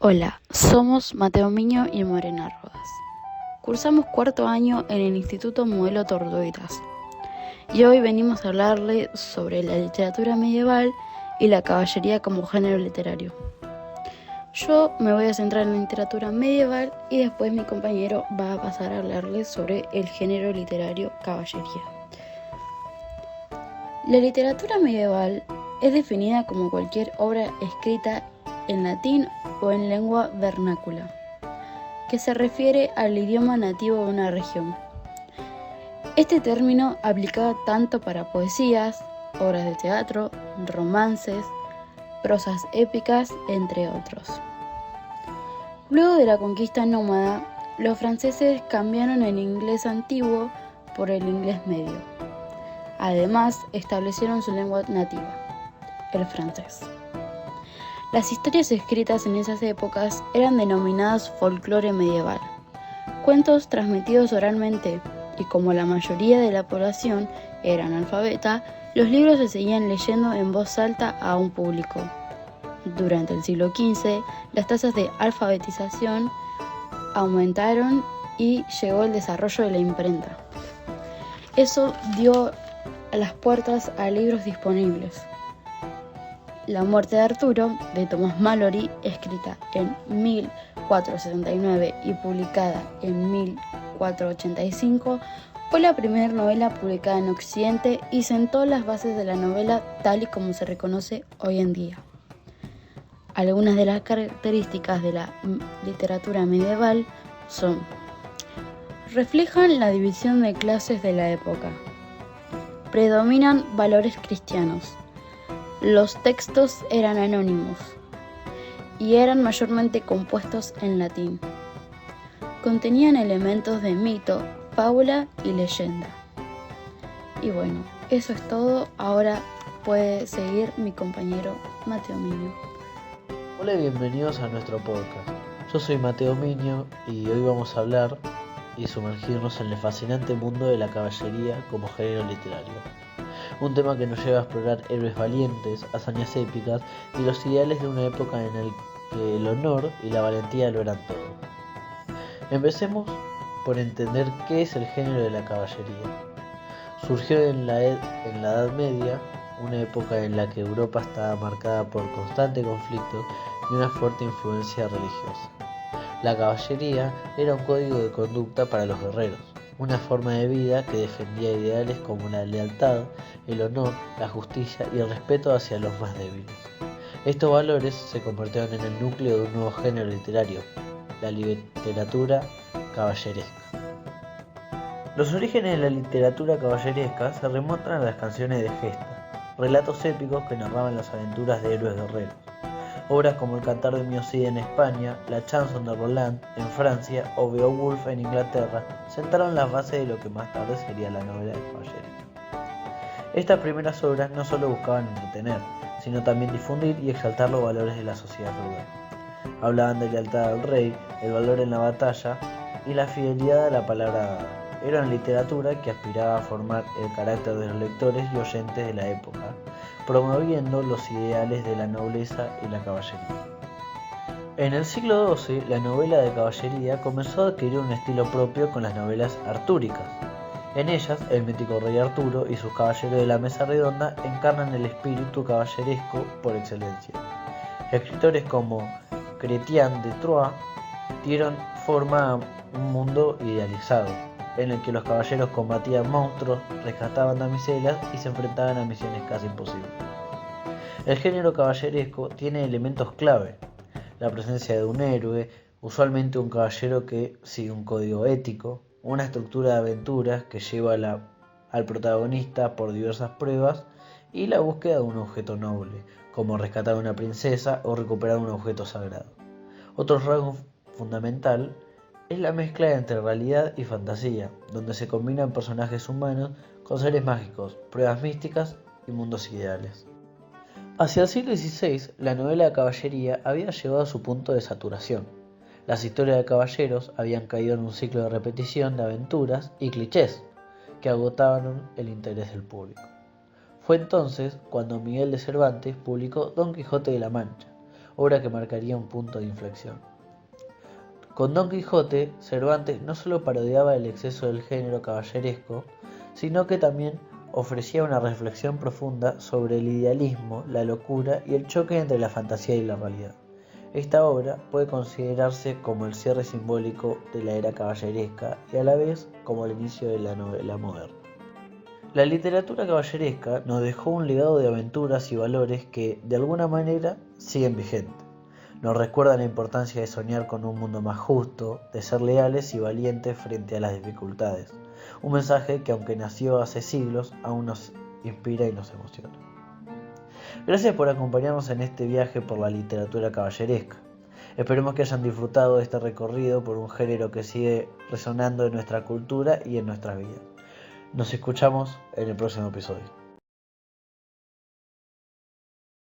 Hola, somos Mateo Miño y Morena Rodas. Cursamos cuarto año en el Instituto Modelo Tortuguitas y hoy venimos a hablarle sobre la literatura medieval y la caballería como género literario. Yo me voy a centrar en la literatura medieval y después mi compañero va a pasar a hablarles sobre el género literario caballería. La literatura medieval es definida como cualquier obra escrita en latín o en lengua vernácula, que se refiere al idioma nativo de una región. Este término aplicaba tanto para poesías, obras de teatro, romances, prosas épicas, entre otros. Luego de la conquista nómada, los franceses cambiaron el inglés antiguo por el inglés medio. Además, establecieron su lengua nativa, el francés. Las historias escritas en esas épocas eran denominadas folclore medieval, cuentos transmitidos oralmente, y como la mayoría de la población era analfabeta, los libros se seguían leyendo en voz alta a un público. Durante el siglo XV, las tasas de alfabetización aumentaron y llegó el desarrollo de la imprenta. Eso dio las puertas a libros disponibles. La muerte de Arturo, de Thomas Malory, escrita en 1479 y publicada en 1485, fue la primera novela publicada en Occidente y sentó las bases de la novela tal y como se reconoce hoy en día. Algunas de las características de la literatura medieval son: reflejan la división de clases de la época, predominan valores cristianos, los textos eran anónimos y eran mayormente compuestos en latín. Contenían elementos de mito, fábula y leyenda. Y bueno, eso es todo. Ahora puede seguir mi compañero Mateo Miño. Hola y bienvenidos a nuestro podcast. Yo soy Mateo Miño y hoy vamos a hablar y sumergirnos en el fascinante mundo de la caballería como género literario. Un tema que nos lleva a explorar héroes valientes, hazañas épicas y los ideales de una época en la que el honor y la valentía lo eran todo. Empecemos por entender qué es el género de la caballería. Surgió en la Edad Media, una época en la que Europa estaba marcada por constante conflicto y una fuerte influencia religiosa. La caballería era un código de conducta para los guerreros, una forma de vida que defendía ideales como la lealtad, el honor, la justicia y el respeto hacia los más débiles. Estos valores se convirtieron en el núcleo de un nuevo género literario, la literatura caballeresca. Los orígenes de la literatura caballeresca se remontan a las canciones de gesta, relatos épicos que narraban las aventuras de héroes guerreros. Obras como El Cantar de Mio Cid en España, La Chanson de Roland en Francia o Beowulf en Inglaterra sentaron las bases de lo que más tarde sería la novela de caballería. Estas primeras obras no solo buscaban entretener, sino también difundir y exaltar los valores de la sociedad feudal. Hablaban de lealtad al rey, el valor en la batalla y la fidelidad a la palabra dada. Era una literatura que aspiraba a formar el carácter de los lectores y oyentes de la época, promoviendo los ideales de la nobleza y la caballería. En el siglo XII, la novela de caballería comenzó a adquirir un estilo propio con las novelas artúricas. En ellas, el mítico rey Arturo y sus caballeros de la mesa redonda encarnan el espíritu caballeresco por excelencia. Escritores como Chrétien de Troyes dieron forma a un mundo idealizado, en el que los caballeros combatían monstruos, rescataban damiselas y se enfrentaban a misiones casi imposibles. El género caballeresco tiene elementos clave: la presencia de un héroe, usualmente un caballero que sigue un código ético, una estructura de aventuras que lleva al protagonista por diversas pruebas y la búsqueda de un objeto noble, como rescatar a una princesa o recuperar un objeto sagrado. Otro rasgo fundamental es la mezcla entre realidad y fantasía, donde se combinan personajes humanos con seres mágicos, pruebas místicas y mundos ideales. Hacia el siglo XVI, la novela de caballería había llegado a su punto de saturación. Las historias de caballeros habían caído en un ciclo de repetición de aventuras y clichés que agotaron el interés del público. Fue entonces cuando Miguel de Cervantes publicó Don Quijote de la Mancha, obra que marcaría un punto de inflexión. Con Don Quijote, Cervantes no solo parodiaba el exceso del género caballeresco, sino que también ofrecía una reflexión profunda sobre el idealismo, la locura y el choque entre la fantasía y la realidad. Esta obra puede considerarse como el cierre simbólico de la era caballeresca y a la vez como el inicio de la novela moderna. La literatura caballeresca nos dejó un legado de aventuras y valores que, de alguna manera, siguen vigentes. Nos recuerda la importancia de soñar con un mundo más justo, de ser leales y valientes frente a las dificultades. Un mensaje que, aunque nació hace siglos, aún nos inspira y nos emociona. Gracias por acompañarnos en este viaje por la literatura caballeresca. Esperemos que hayan disfrutado de este recorrido por un género que sigue resonando en nuestra cultura y en nuestras vidas. Nos escuchamos en el próximo episodio.